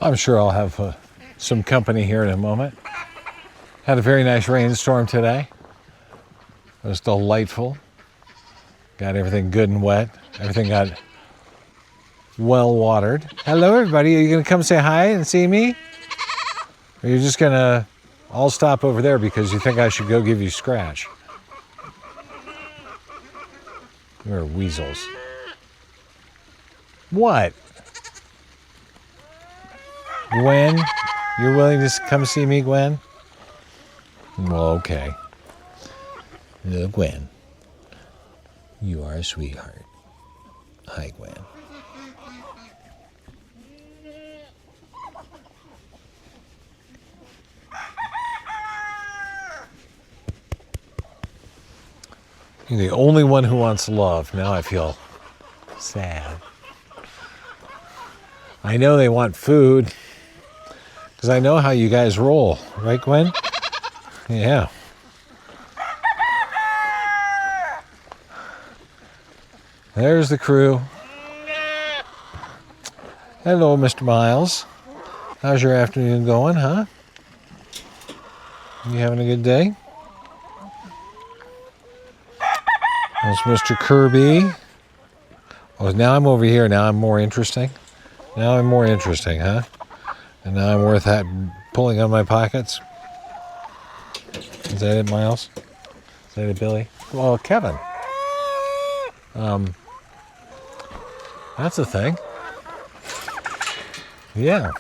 I'm sure I'll have some company here in a moment. Had a very nice rainstorm today. It was delightful. Got everything good and wet. Everything got well watered. Hello, everybody. Are you going to come say hi and see me? Or are you just going to all stop over there because you think I should go give you scratch? You're weasels. What? Gwen? You're willing to come see me, Gwen? Well, okay. Hello, Gwen. You are a sweetheart. Hi, Gwen. You're the only one who wants love. Now I feel sad. I know they want food because I know how you guys roll. Right, Gwen? Yeah. There's the crew. Hello, Mr. Miles. How's your afternoon going, huh? You having a good day? There's Mr. Kirby. Oh, now I'm over here. Now I'm more interesting. Now I'm more interesting, huh? And now I'm worth pulling on my pockets. Is that it, Miles? Is that it, Billy? Well, Kevin. That's a thing. Yeah.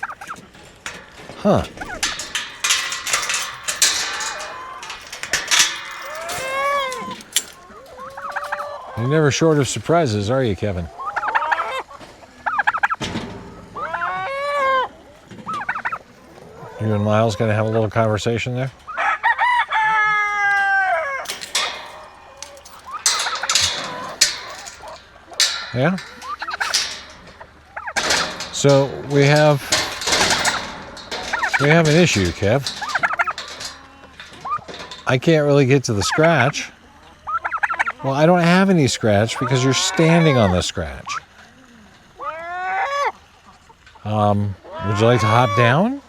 Huh. You're never short of surprises, are you, Kevin? You and Miles gonna have a little conversation there? Yeah? So we have an issue, Kev. I can't really get to the scratch. Well, I don't have any scratch because you're standing on the scratch. Would you like to hop down?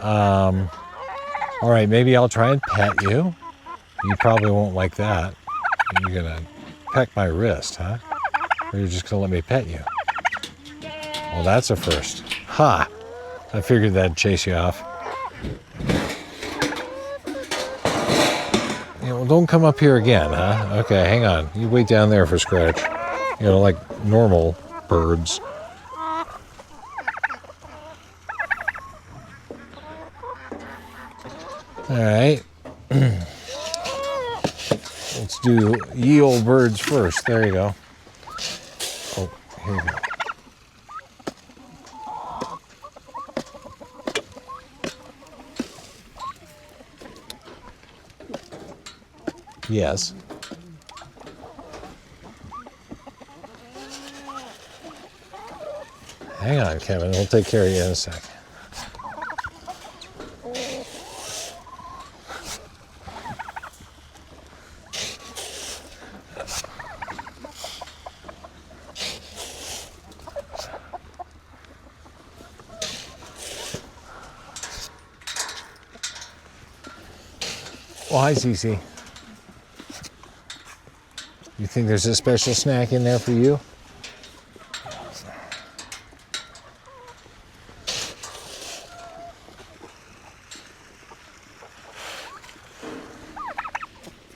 All right, maybe I'll try and pet you. You probably won't like that. You're gonna peck my wrist, huh? Or you're just gonna let me pet you? Well, that's a first. Ha! I figured that'd chase you off. Yeah, well, don't come up here again, huh? Okay, hang on. You wait down there for scratch. You know, like normal birds. All right. Let's do ye old birds first. There you go. Oh, here you go. Yes. Hang on, Kevin. We'll take care of you in a sec. Well, hi, Cece. You think there's a special snack in there for you?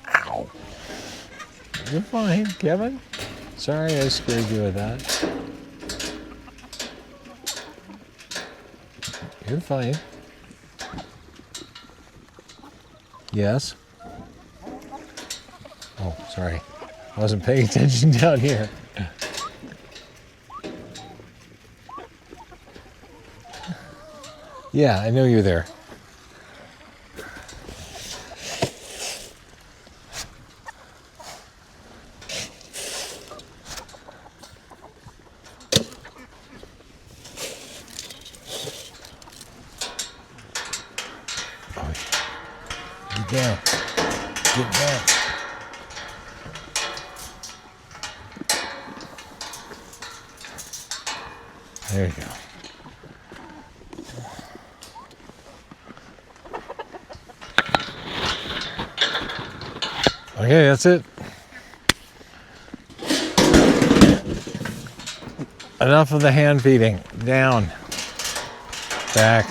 Ow. You're fine, Kevin. Sorry I scared you with that. You're fine. Yes? Oh, sorry. I wasn't paying attention down here. Yeah, I know you're there. Oh, get down. Get down. There you go. Okay, that's it. Enough of the hand feeding. Down. Back.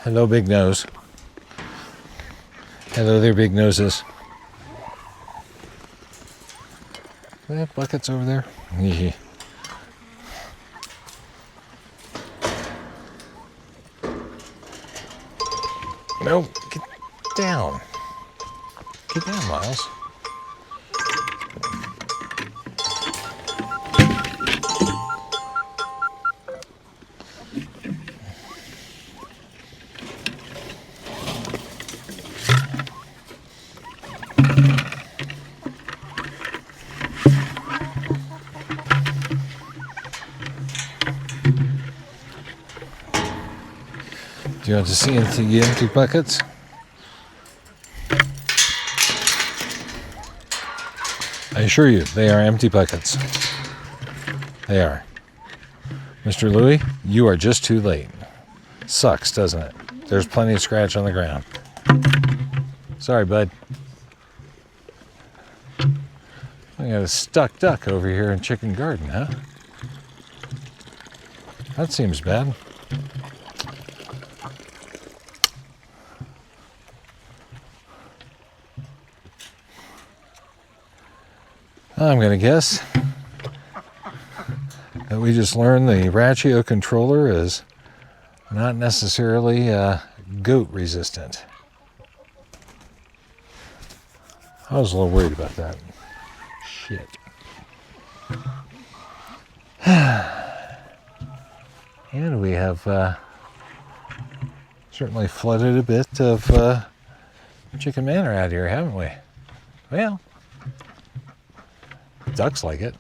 Hello, big nose. Hello there, big noses. Do they have buckets over there? No, get down. Get down, Miles. Do you want to see into the empty buckets? I assure you, they are empty buckets. They are. Mr. Louie, you are just too late. Sucks, doesn't it? There's plenty of scratch on the ground. Sorry, bud. I got a stuck duck over here in Chicken Garden, huh? That seems bad. I'm going to guess that we just learned the Rachio controller is not necessarily goat resistant. I was a little worried about that. Shit. And we have certainly flooded a bit of Chicken Manor out here, haven't we? Well, ducks like it.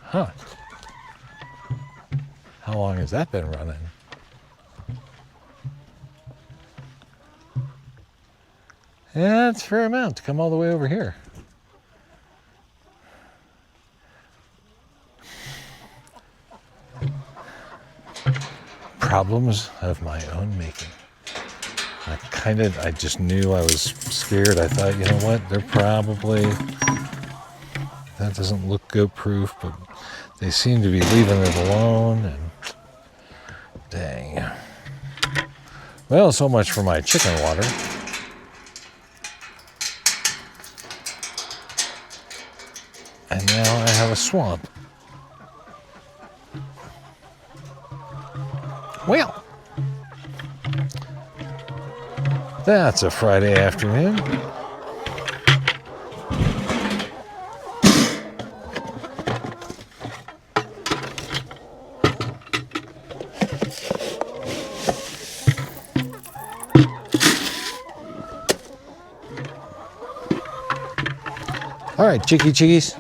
Huh. How long has that been running? Yeah, it's a fair amount to come all the way over here. Problems of my own making. I just knew I was scared. I thought, you know what, they're probably, that doesn't look goat proof, but they seem to be leaving it alone, and dang. Well, so much for my chicken water. And now I have a swamp. Well, that's a Friday afternoon. All right, chickies. Chick.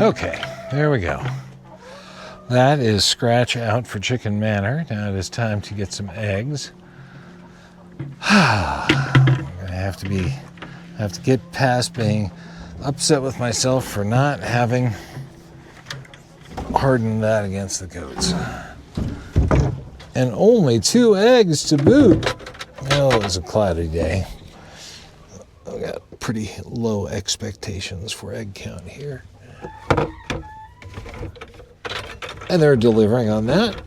Okay, there we go. That is scratch out for Chicken Manor. Now it is time to get some eggs. I'm gonna have to get past being upset with myself for not having hardened that against the goats. And only 2 eggs to boot. Oh, it was a cloudy day. I've got pretty low expectations for egg count here. And they're delivering on that.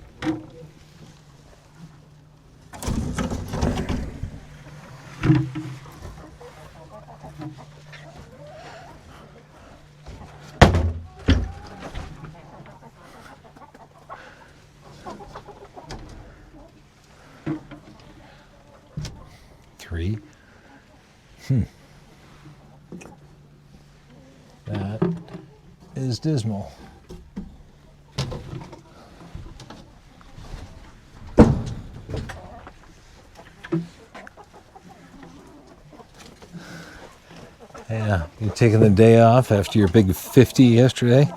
Three. That is dismal. Yeah, you taking the day off after your big 50 yesterday?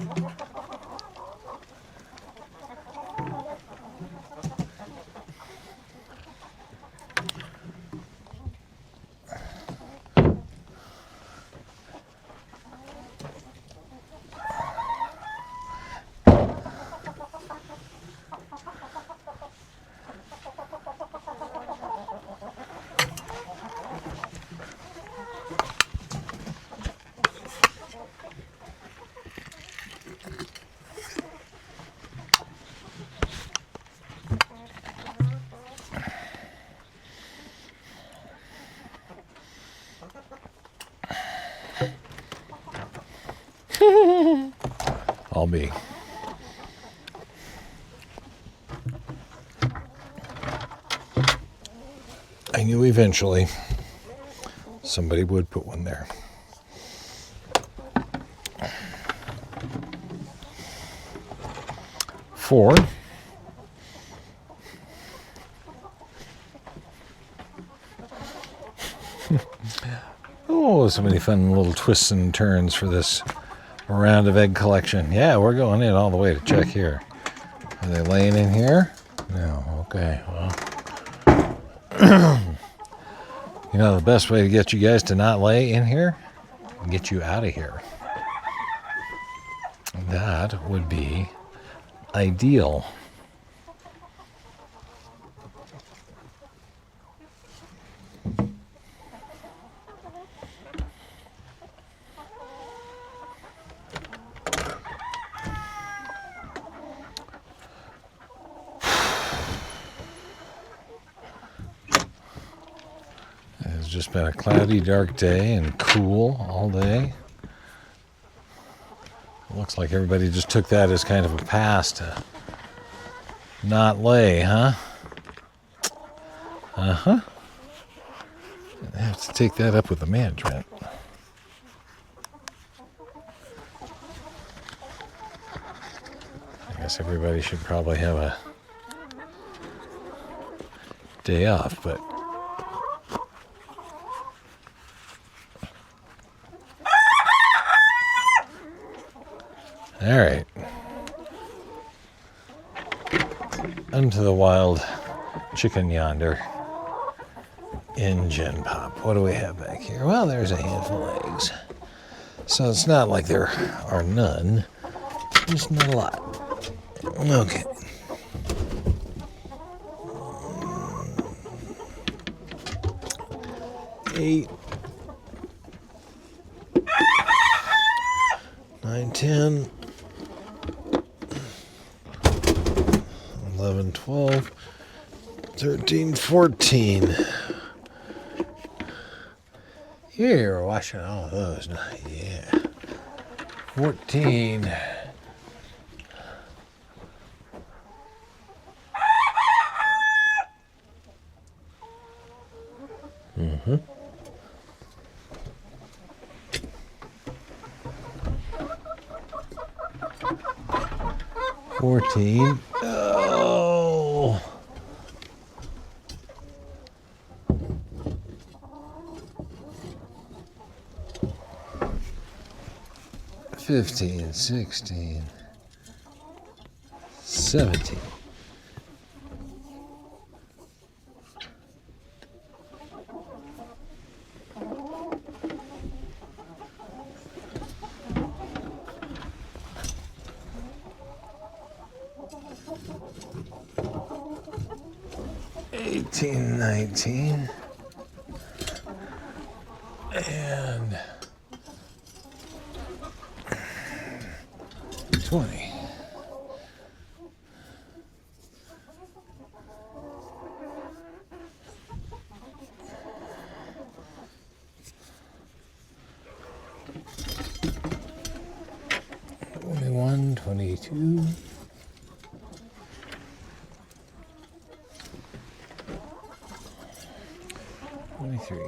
I'll be. I knew eventually somebody would put one there. Four. Oh, so many fun little twists and turns for this round of egg collection. Yeah, we're going in all the way to check here. Are they laying in here? No. Okay. Well, you know, the best way to get you guys to not lay in here, get you out of here. That would be ideal. It's just been a cloudy, dark day and cool all day. It looks like everybody just took that as kind of a pass to not lay, huh? Uh-huh. I have to take that up with the management. I guess everybody should probably have a day off, but all right. Unto the wild chicken yonder in Gen Pop. What do we have back here? Well, there's a handful of eggs. So it's not like there are none. Just not a lot. Okay. Eight. 9, 10. 11, 12, 13, 14. You're washing all of those. Yeah. 14. Mm-hmm. 14. Oh. 15. 15, 16, 17. $18, 19, and 20. $21, 22. 23.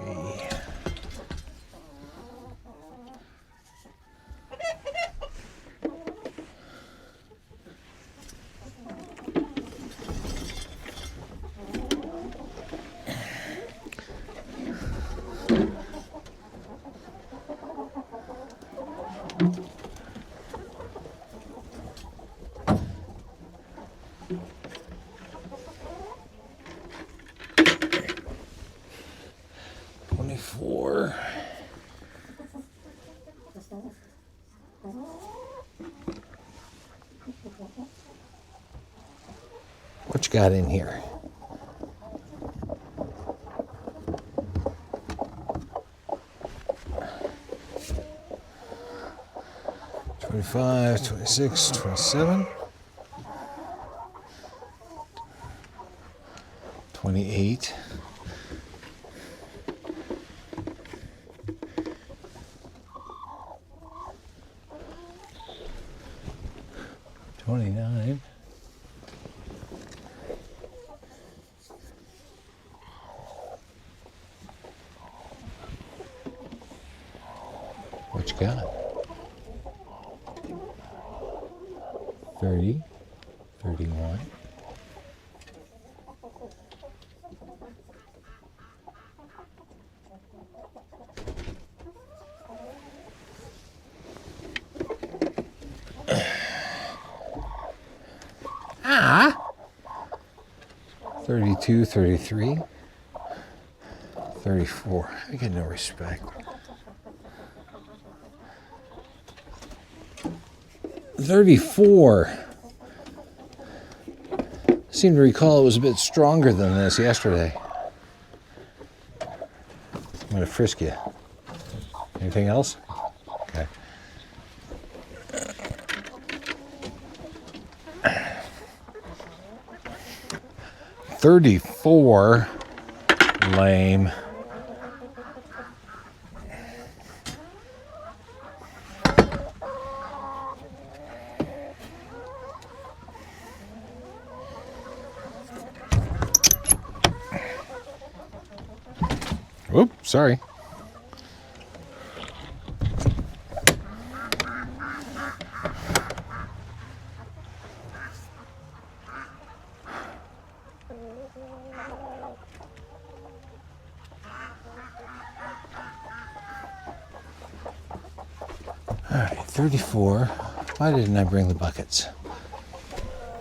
24. What you got in here? $25, $26, $27, $28, $29, what you got? 30, 31, ah, 32, 33, 34. I get no respect. 34. I seem to recall it was a bit stronger than this yesterday. I'm going to frisk you. Anything else? Okay. $34. Lame. Whoop, sorry. All right, 34. Why didn't I bring the buckets?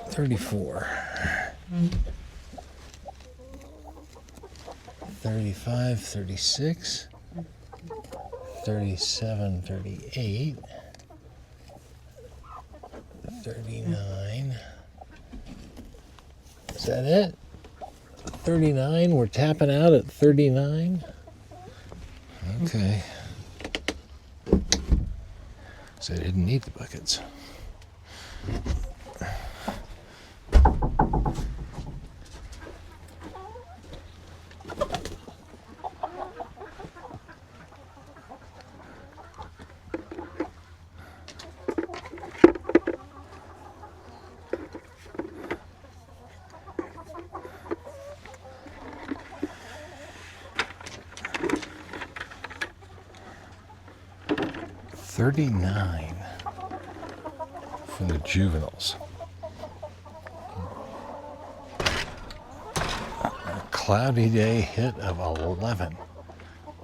34. 35, 36, 37, 38, 39. Is that it? 39? We're tapping out at 39? Okay. So I didn't need the buckets. $39 for the juveniles. A cloudy day hit of 11.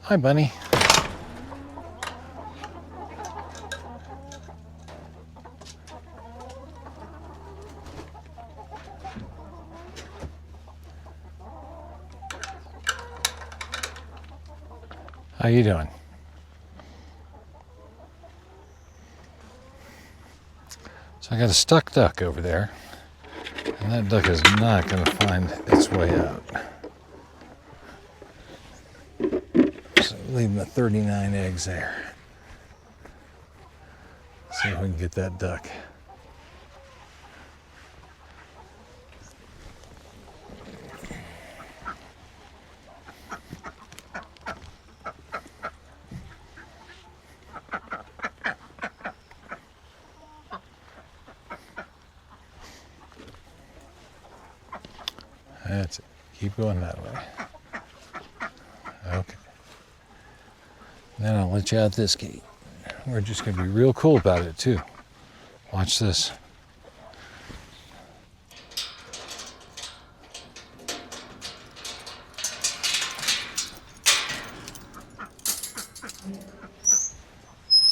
Hi, bunny. How you doing? So I got a stuck duck over there, and that duck is not going to find its way out. So leaving the 39 eggs there. See if we can get that duck. That's it. Keep going that way. Okay. Then I'll let you out this gate. We're just going to be real cool about it, too. Watch this.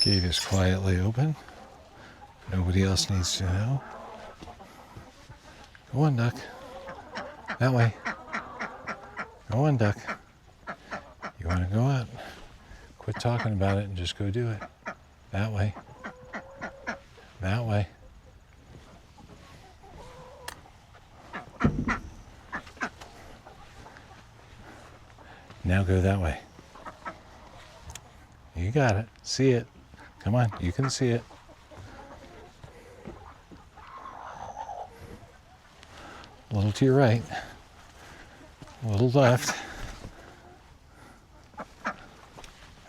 Gate is quietly open. Nobody else needs to know. Go on, duck. That way. Go on, duck. You want to go out? Quit talking about it and just go do it. That way. That way. Now go that way. You got it. See it. Come on, you can see it. A little to your right. A little left.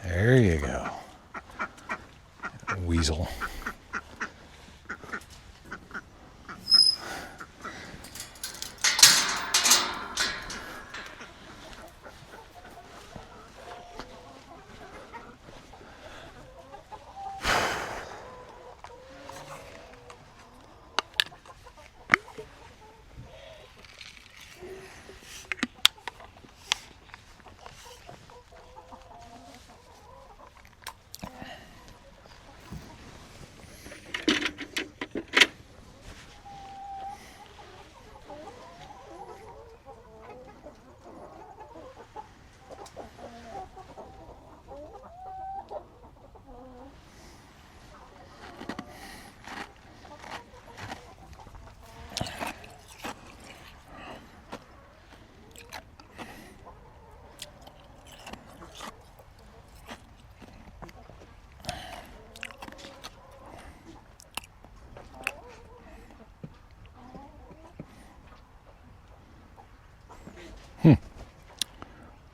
There you go. Weasel.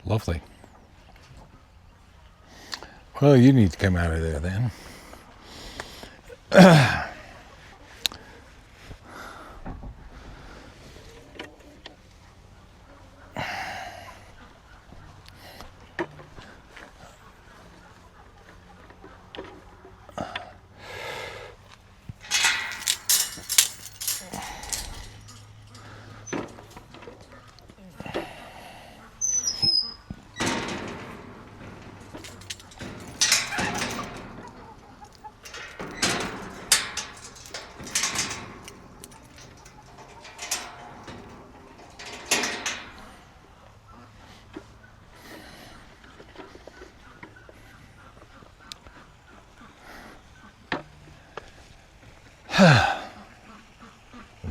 Lovely. Well, you need to come out of there then.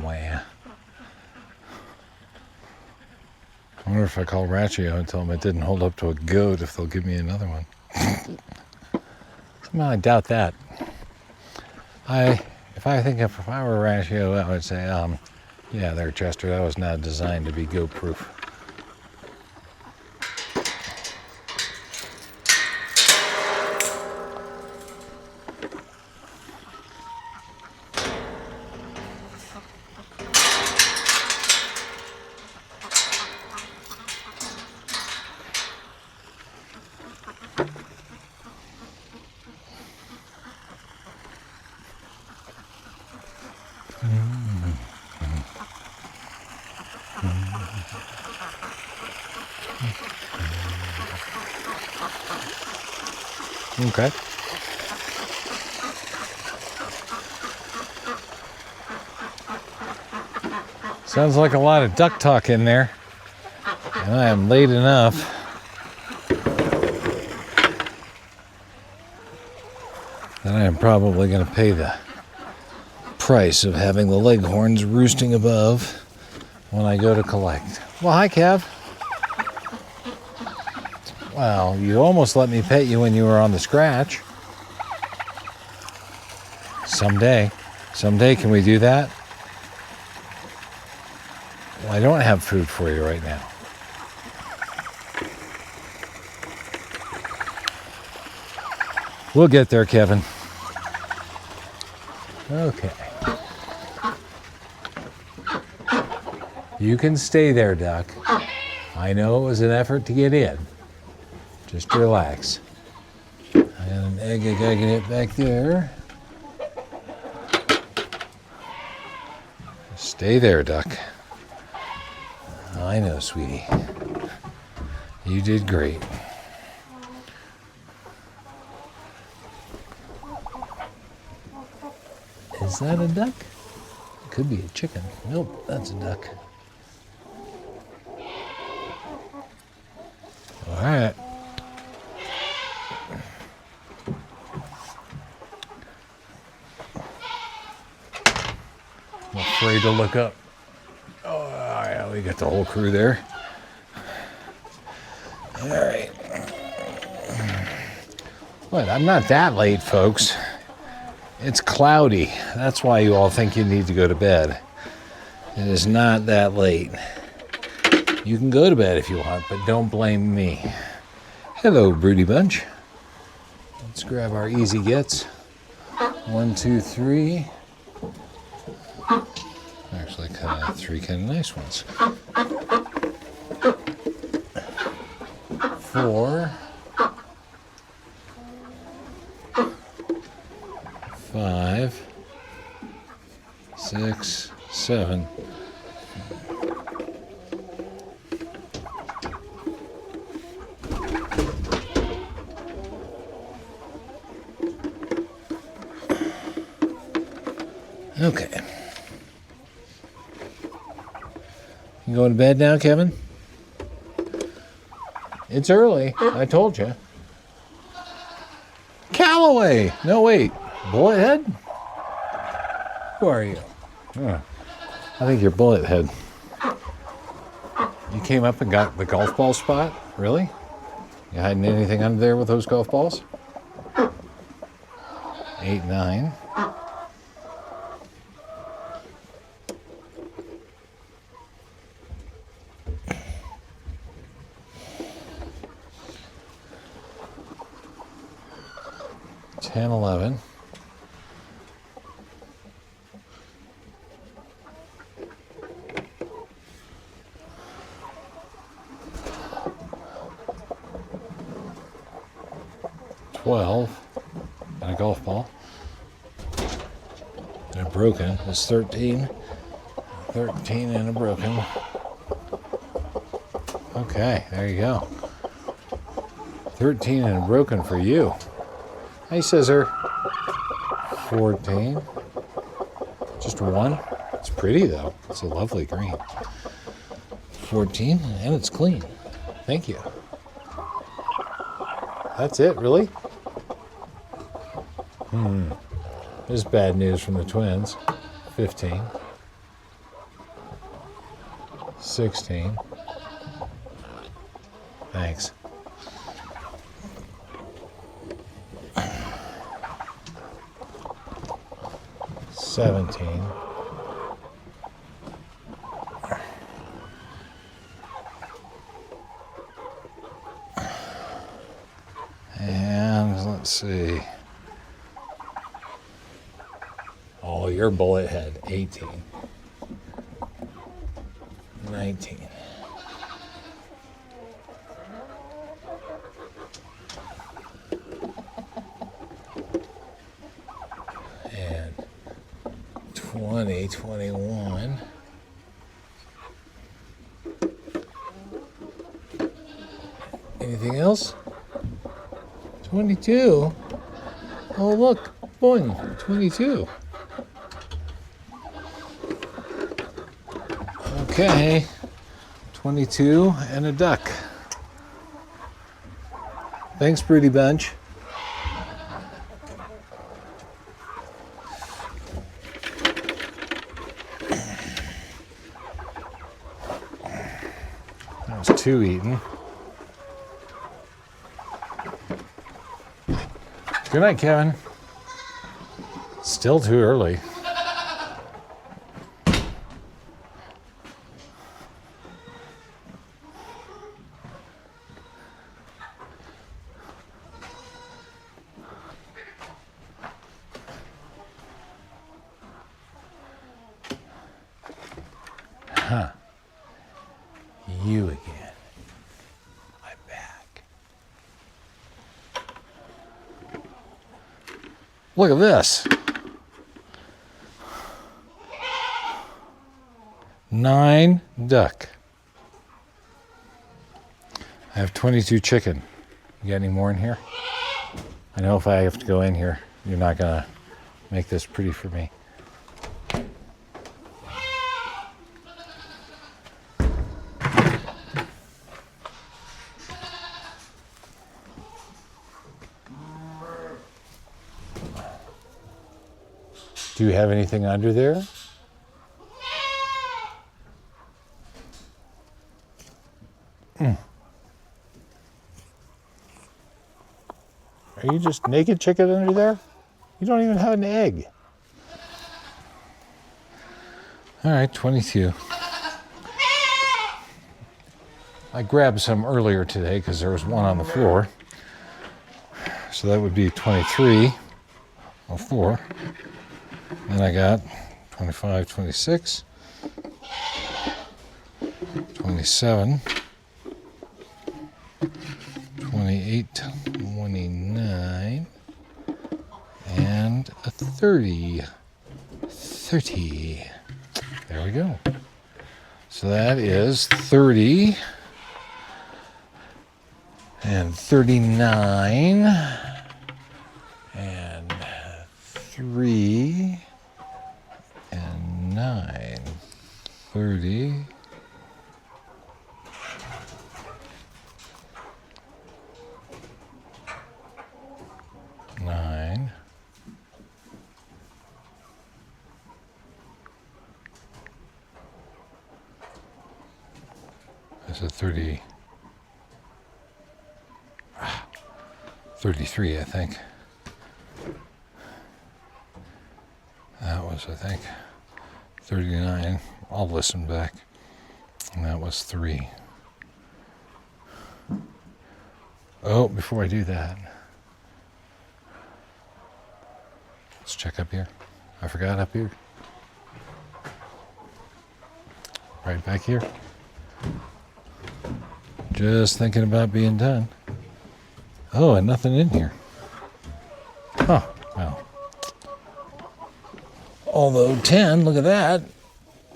Wow. I wonder if I call Rachio and tell him it didn't hold up to a goat, if they'll give me another one. Somehow I doubt that. If I were Rachio, I would say, yeah, there, Chester, that was not designed to be goat-proof. Okay. Sounds like a lot of duck talk in there. And I am late enough. then I am probably going to pay the price of having the leghorns roosting above when I go to collect. Well, hi, Kev. Well, you almost let me pet you when you were on the scratch. Someday. Someday, can we do that? Well, I don't have food for you right now. We'll get there, Kevin. Okay. You can stay there, Duck. I know it was an effort to get in. Just relax. I got an egg I gotta get back there. Stay there, Duck. I know, sweetie. You did great. Is that a duck? It could be a chicken. Nope, that's a duck. All right. I'm afraid to look up. Oh, all right, we got the whole crew there. All right. What? I'm not that late, folks. It's cloudy. That's why you all think you need to go to bed. It is not that late. You can go to bed if you want, but don't blame me. Hello, Broody Bunch. Let's grab our easy gets. 1, 2, 3. Actually, three kind of nice ones. 4. 5, 6, 7. Okay. You going to bed now, Kevin? It's early. I told you. Callaway! No, wait. Bullet head? Who are you? Oh, I think you're bullet head. You came up and got the golf ball spot? Really? You hiding anything under there with those golf balls? 8, 9. Ten, 11. 12, and a golf ball. And a broken is 13. 13 and a broken. Okay, there you go. 13 and a broken for you. Hey, Scissor. 14. Just one. It's pretty, though. It's a lovely green. 14, and it's clean. Thank you. That's it, really? This is bad news from the twins. 15. 16. Thanks. 17. And let's see. Oh, your bullet head. 18. 19. And 20, 21. Anything else? 22. Oh, look. Boing. 22. Okay. 22 and a duck. Thanks, Broody Bunch. two eaten. Good night, Kevin. Still too early. Huh. You again. I'm back. Look at this. 9 duck. I have 22 chicken. You got any more in here? I know if I have to go in here, you're not gonna make this pretty for me. Do you have anything under there? Are you just naked chicken under there? You don't even have an egg. All right, 22. I grabbed some earlier today because there was one on the floor. So that would be 23 or 4. Then I got 25, 26, 27, 28, 29, and a 30. 30. There we go. So that is 30 and 39 and 3 and 9. 30. That's a 30, 33, I think. That was, I think, 39. I'll listen back. And that was 3. Oh, before I do that, let's check up here. I forgot up here. Right back here. Just thinking about being done. Oh, and nothing in here. Huh, well. Although 10, look at that.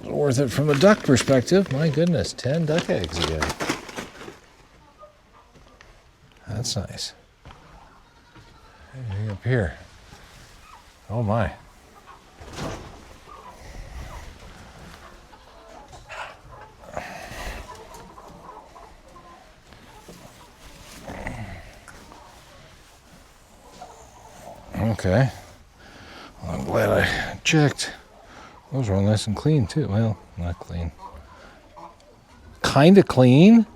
Worth it from a duck perspective. My goodness, 10 duck eggs again. That's nice. Anything up here? Oh my. Okay. Well, I'm glad I checked. Those are all nice and clean too. Well, not clean. Kind of clean.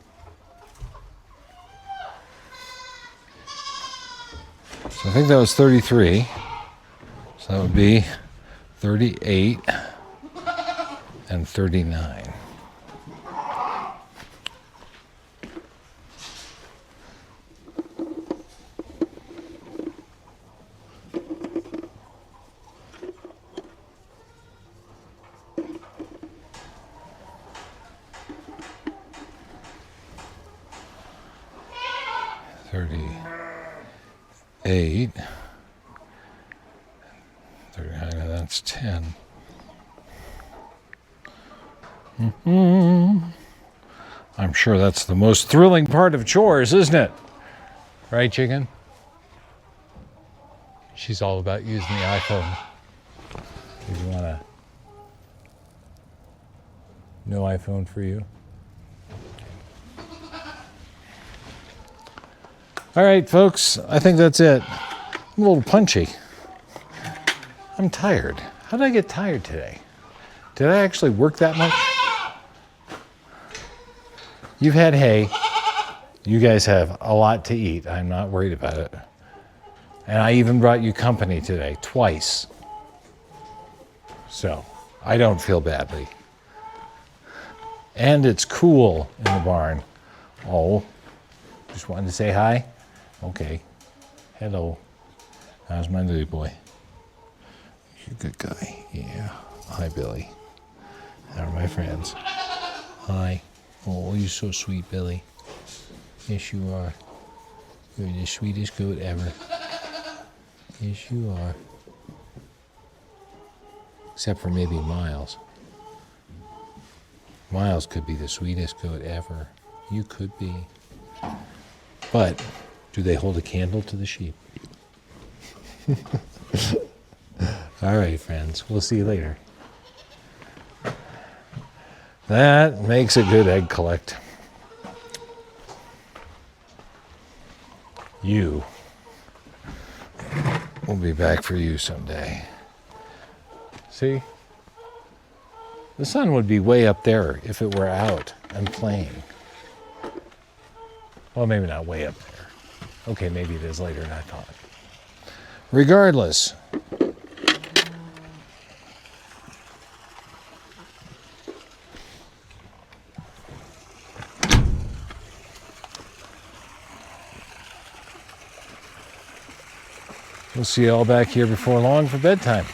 So I think that was 33. So that would be 38 and 39. Eight, 39, and that's 10. I'm sure that's the most thrilling part of chores, isn't it? Right, chicken? She's all about using the iPhone. If you want to, no iPhone for you. All right, folks, I think that's it. I'm a little punchy. I'm tired. How did I get tired today? Did I actually work that much? You've had hay. You guys have a lot to eat. I'm not worried about it. And I even brought you company today, twice. So, I don't feel badly. And it's cool in the barn. Oh, just wanted to say hi? Okay. Hello. How's my little boy? You're a good guy. Yeah. Hi, Billy. How are my friends? Hi. Oh, you're so sweet, Billy. Yes, you are. You're the sweetest goat ever. Yes, you are. Except for maybe Miles. Miles could be the sweetest goat ever. You could be. But do they hold a candle to the sheep? All right, friends. We'll see you later. That makes a good egg collect. You. We'll be back for you someday. See? The sun would be way up there if it were out and playing. Well, maybe not way up there. Okay, maybe it is later than I thought. Regardless. We'll see you all back here before long for bedtime.